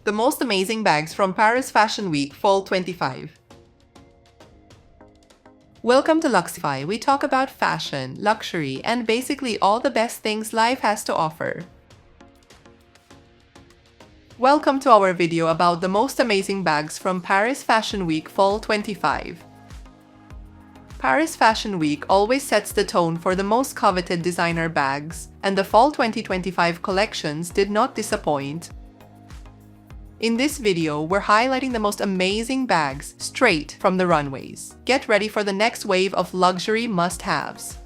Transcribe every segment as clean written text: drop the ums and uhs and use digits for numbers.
The most amazing bags from Paris Fashion Week Fall 25. Welcome to Luxify. We talk about fashion, luxury, and basically all the best things life has to offer. Welcome to our video about the most amazing bags from Paris Fashion Week Fall 25. Paris Fashion Week always sets the tone for the most coveted designer bags, and the Fall 2025 collections did not disappoint. In this video, we're highlighting the most amazing bags straight from the runways. Get ready for the next wave of luxury must-haves.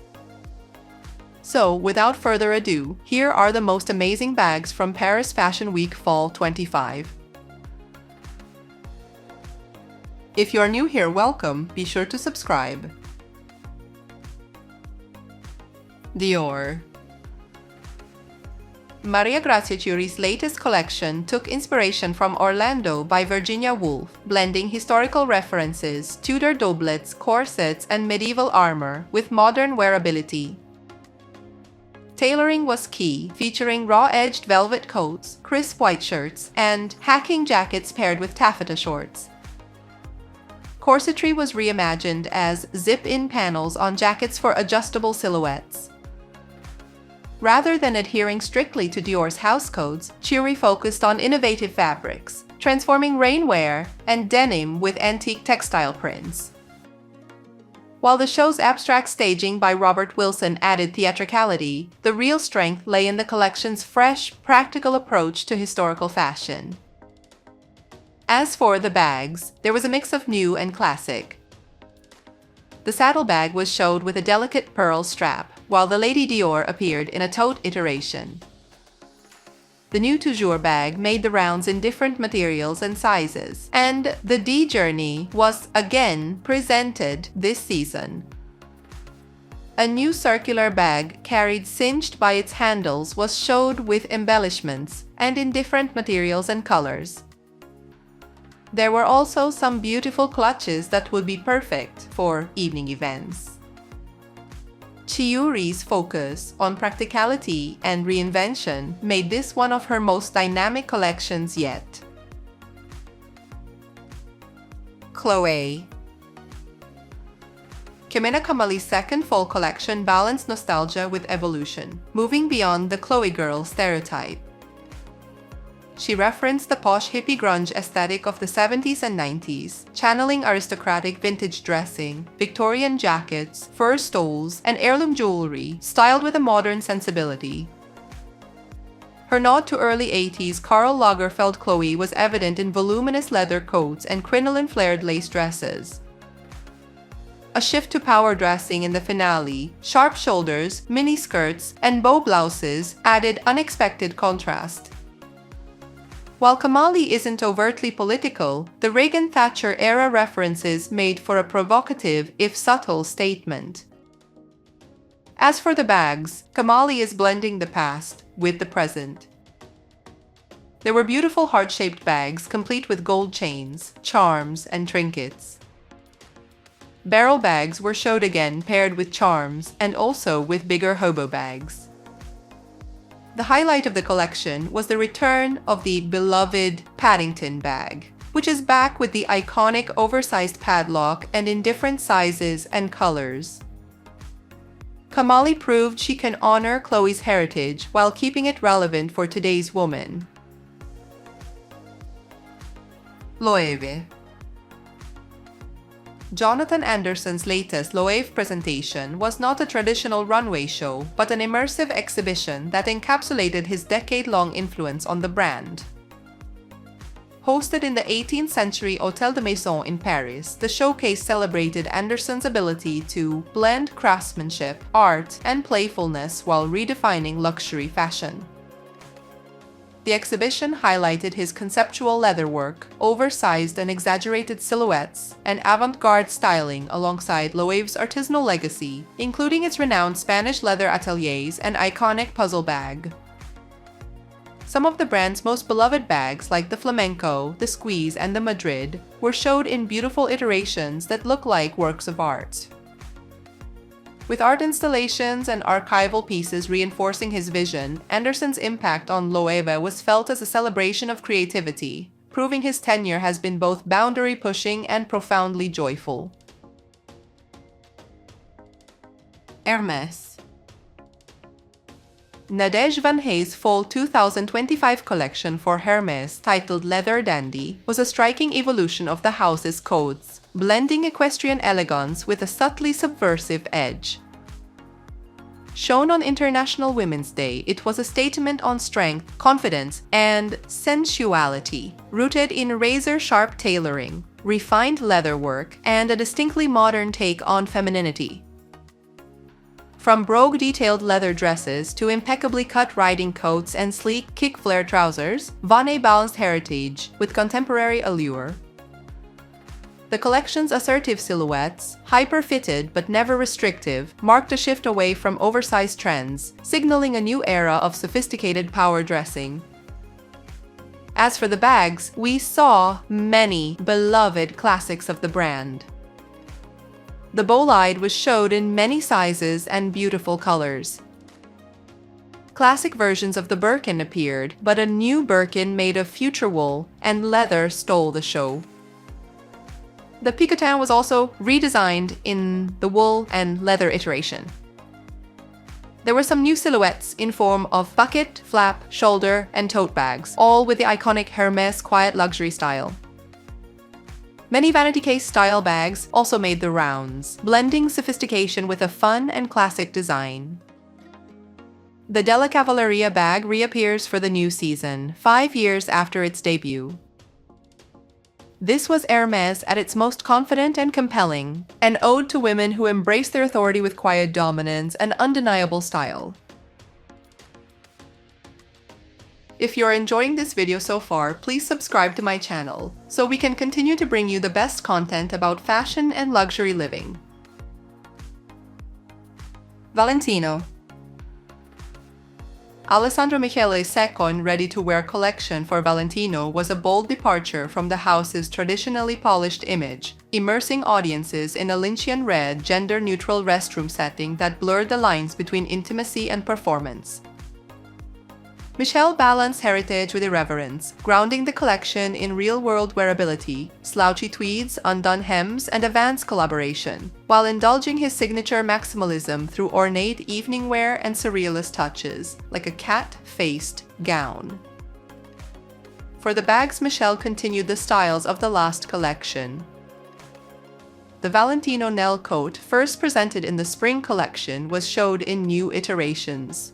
So, without further ado, here are the most amazing bags from Paris Fashion Week Fall 25. If you're new here, welcome. Be sure to subscribe. Dior. Maria Grazia Chiuri's latest collection took inspiration from Orlando by Virginia Woolf, blending historical references, Tudor doublets, corsets, and medieval armor with modern wearability. Tailoring was key, featuring raw-edged velvet coats, crisp white shirts, and hacking jackets paired with taffeta shorts. Corsetry was reimagined as zip-in panels on jackets for adjustable silhouettes. Rather than adhering strictly to Dior's house codes, Chiuri focused on innovative fabrics, transforming rainwear and denim with antique textile prints. While the show's abstract staging by Robert Wilson added theatricality, the real strength lay in the collection's fresh, practical approach to historical fashion. As for the bags, there was a mix of new and classic. The saddlebag was showed with a delicate pearl strap, while the Lady Dior appeared in a tote iteration. The new Toujours bag made the rounds in different materials and sizes, and the D Journey was again presented this season. A new circular bag carried cinched by its handles was showed with embellishments and in different materials and colors. There were also some beautiful clutches that would be perfect for evening events. Chiuri's focus on practicality and reinvention made this one of her most dynamic collections yet. Chloé. Ximena Kamali's second fall collection balanced nostalgia with evolution, moving beyond the Chloé girl stereotype. She referenced the posh hippie grunge aesthetic of the 70s and 90s, channeling aristocratic vintage dressing, Victorian jackets, fur stoles, and heirloom jewelry, styled with a modern sensibility. Her nod to early 80s Karl Lagerfeld Chloé was evident in voluminous leather coats and crinoline flared lace dresses. A shift to power dressing in the finale, sharp shoulders, mini skirts, and bow blouses added unexpected contrast. While Kamali isn't overtly political, the Reagan-Thatcher era references made for a provocative, if subtle, statement. As for the bags, Kamali is blending the past with the present. There were beautiful heart-shaped bags complete with gold chains, charms, and trinkets. Barrel bags were showed again paired with charms and also with bigger hobo bags. The highlight of the collection was the return of the beloved Paddington bag, which is back with the iconic oversized padlock and in different sizes and colors. Kamali proved she can honor Chloé's heritage while keeping it relevant for today's woman. Loewe. Jonathan Anderson's latest Loewe presentation was not a traditional runway show, but an immersive exhibition that encapsulated his decade-long influence on the brand. Hosted in the 18th century Hôtel de Maison in Paris, the showcase celebrated Anderson's ability to blend craftsmanship, art, and playfulness while redefining luxury fashion. The exhibition highlighted his conceptual leatherwork, oversized and exaggerated silhouettes, and avant-garde styling alongside Loewe's artisanal legacy, including its renowned Spanish leather ateliers and iconic puzzle bag. Some of the brand's most beloved bags, like the Flamenco, the Squeeze, and the Madrid, were showed in beautiful iterations that look like works of art. With art installations and archival pieces reinforcing his vision, Anderson's impact on Loewe was felt as a celebration of creativity, proving his tenure has been both boundary-pushing and profoundly joyful. Hermès. Nadège Van Hay's fall 2025 collection for Hermès, titled Leather Dandy, was a striking evolution of the house's codes, blending equestrian elegance with a subtly subversive edge. Shown on International Women's Day, it was a statement on strength, confidence, and sensuality, rooted in razor-sharp tailoring, refined leatherwork, and a distinctly modern take on femininity. From brogue-detailed leather dresses to impeccably cut riding coats and sleek kick-flare trousers, Van Hay balanced heritage with contemporary allure. The collection's assertive silhouettes, hyper-fitted but never restrictive, marked a shift away from oversized trends, signaling a new era of sophisticated power dressing. As for the bags, we saw many beloved classics of the brand. The bolide was showed in many sizes and beautiful colors. Classic versions of the Birkin appeared, but a new Birkin made of future wool and leather stole the show. The picotin was also redesigned in the wool and leather iteration. There were some new silhouettes in form of bucket, flap, shoulder, and tote bags, all with the iconic Hermès quiet luxury style. Many vanity case-style bags also made the rounds, blending sophistication with a fun and classic design. The Della Cavalleria bag reappears for the new season, 5 years after its debut. This was Hermès at its most confident and compelling, an ode to women who embrace their authority with quiet dominance and undeniable style. If you're enjoying this video so far, please subscribe to my channel so we can continue to bring you the best content about fashion and luxury living. Valentino. Alessandro Michele's second ready-to-wear collection for Valentino was a bold departure from the house's traditionally polished image, immersing audiences in a Lynchian red, gender-neutral restroom setting that blurred the lines between intimacy and performance. Michele balanced heritage with irreverence, grounding the collection in real-world wearability, slouchy tweeds, undone hems, and a Vans collaboration, while indulging his signature maximalism through ornate evening wear and surrealist touches, like a cat-faced gown. For the bags, Michele continued the styles of the last collection. The Valentino Nell coat, first presented in the spring collection, was showed in new iterations.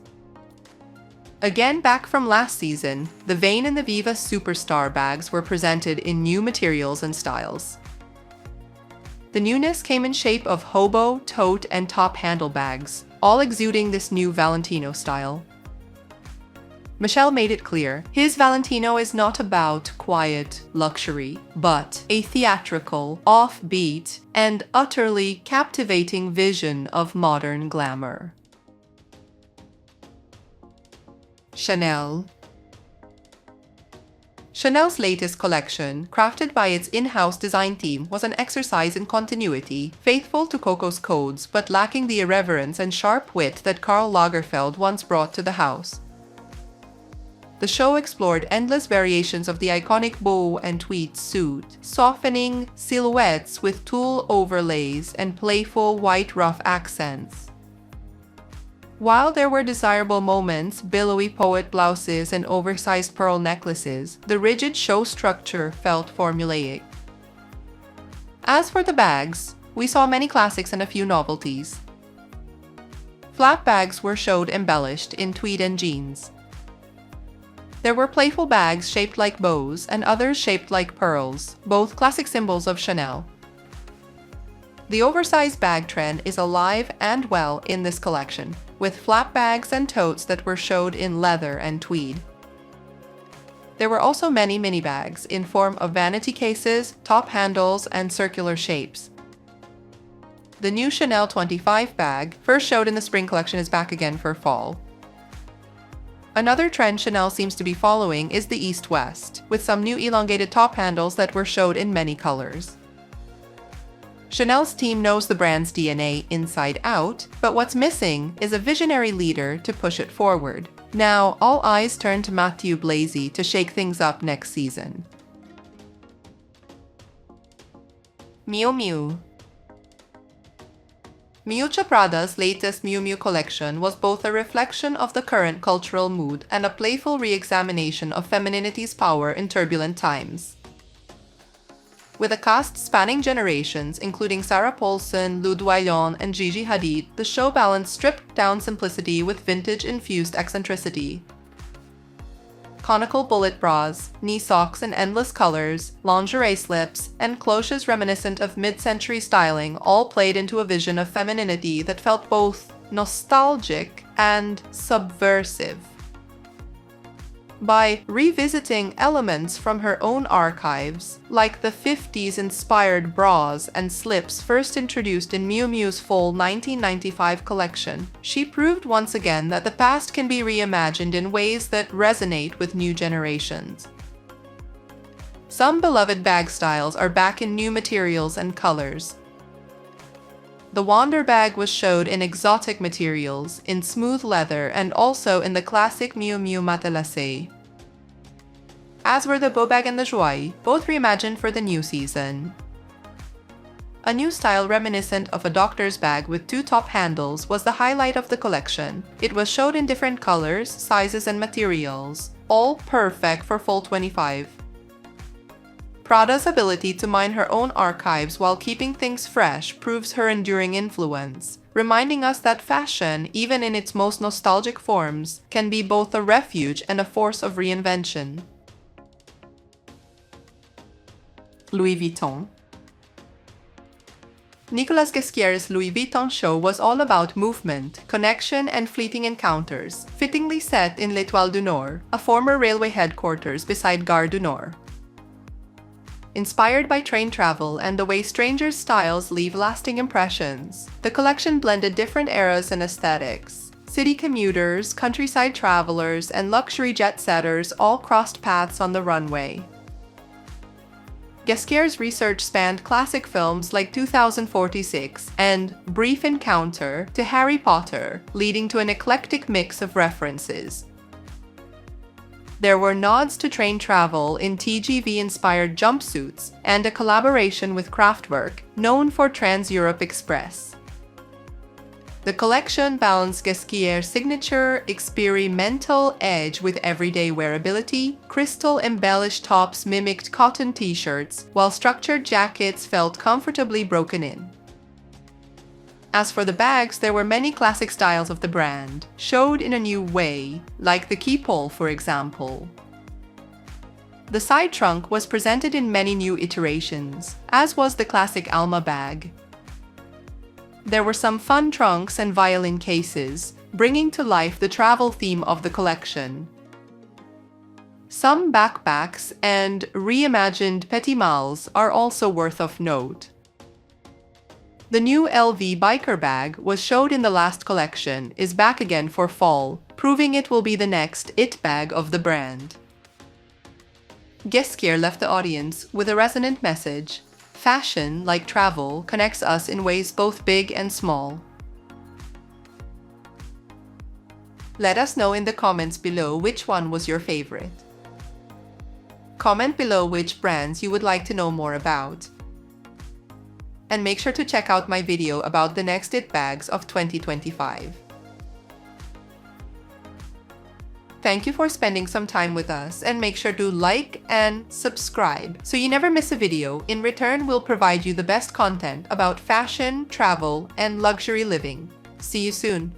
Again back from last season, the Vane and the Viva Superstar bags were presented in new materials and styles. The newness came in shape of hobo, tote, and top handle bags, all exuding this new Valentino style. Michele made it clear, his Valentino is not about quiet luxury, but a theatrical, offbeat, and utterly captivating vision of modern glamour. Chanel. Chanel's latest collection, crafted by its in-house design team, was an exercise in continuity, faithful to Coco's codes but lacking the irreverence and sharp wit that Karl Lagerfeld once brought to the house. The show explored endless variations of the iconic bow and tweed suit, softening silhouettes with tulle overlays and playful white ruff accents. While there were desirable moments, billowy poet blouses and oversized pearl necklaces, the rigid show structure felt formulaic. As for the bags, we saw many classics and a few novelties. Flap bags were showed embellished in tweed and jeans. There were playful bags shaped like bows and others shaped like pearls, both classic symbols of Chanel. The oversized bag trend is alive and well in this collection, with flap bags and totes that were showed in leather and tweed. There were also many mini bags in form of vanity cases, top handles, and circular shapes. The new Chanel 25 bag, first showed in the spring collection, is back again for fall. Another trend Chanel seems to be following is the East-West, with some new elongated top handles that were showed in many colors. Chanel's team knows the brand's DNA inside out, but what's missing is a visionary leader to push it forward. Now, all eyes turn to Mathieu Blazy to shake things up next season. Miu Miu. Miuccia Prada's latest Miu Miu collection was both a reflection of the current cultural mood and a playful re-examination of femininity's power in turbulent times. With a cast spanning generations, including Sarah Paulson, Lou Doillon, and Gigi Hadid, the show balanced stripped-down simplicity with vintage-infused eccentricity. Conical bullet bras, knee socks in endless colors, lingerie slips, and cloches reminiscent of mid-century styling all played into a vision of femininity that felt both nostalgic and subversive. By revisiting elements from her own archives, like the 50s-inspired bras and slips first introduced in Miu Miu's fall 1995 collection, she proved once again that the past can be reimagined in ways that resonate with new generations. Some beloved bag styles are back in new materials and colors. The Wander bag was showed in exotic materials, in smooth leather, and also in the classic Miu Miu matelassé. As were the Beau bag and the Joie, both reimagined for the new season. A new style reminiscent of a doctor's bag with two top handles was the highlight of the collection. It was showed in different colors, sizes, and materials, all perfect for Fall 25. Prada's ability to mine her own archives while keeping things fresh proves her enduring influence, reminding us that fashion, even in its most nostalgic forms, can be both a refuge and a force of reinvention. Louis Vuitton. Nicolas Ghesquiere's Louis Vuitton show was all about movement, connection, and fleeting encounters, fittingly set in L'Étoile du Nord, a former railway headquarters beside Gare du Nord. Inspired by train travel and the way strangers' styles leave lasting impressions, the collection blended different eras and aesthetics. City commuters, countryside travelers, and luxury jet-setters all crossed paths on the runway. Ghesquiere's research spanned classic films like 2046 and Brief Encounter to Harry Potter, leading to an eclectic mix of references. There were nods to train travel in TGV-inspired jumpsuits and a collaboration with Kraftwerk, known for Trans-Europe Express. The collection balanced Ghesquiere's signature, experimental edge with everyday wearability. Crystal-embellished tops mimicked cotton t-shirts, while structured jackets felt comfortably broken in. As for the bags, there were many classic styles of the brand, showed in a new way, like the keypole, for example. The side trunk was presented in many new iterations, as was the classic Alma bag. There were some fun trunks and violin cases, bringing to life the travel theme of the collection. Some backpacks and reimagined petit mâles are also worth of note. The new LV biker bag was showed in the last collection, is back again for fall, proving it will be the next it bag of the brand. Ghesquiere left the audience with a resonant message. Fashion, like travel, connects us in ways both big and small. Let us know in the comments below which one was your favorite. Comment below which brands you would like to know more about. And make sure to check out my video about the next it bags of 2025. Thank you for spending some time with us, and make sure to like and subscribe so you never miss a video. In return, we'll provide you the best content about fashion, travel, and luxury living. See you soon!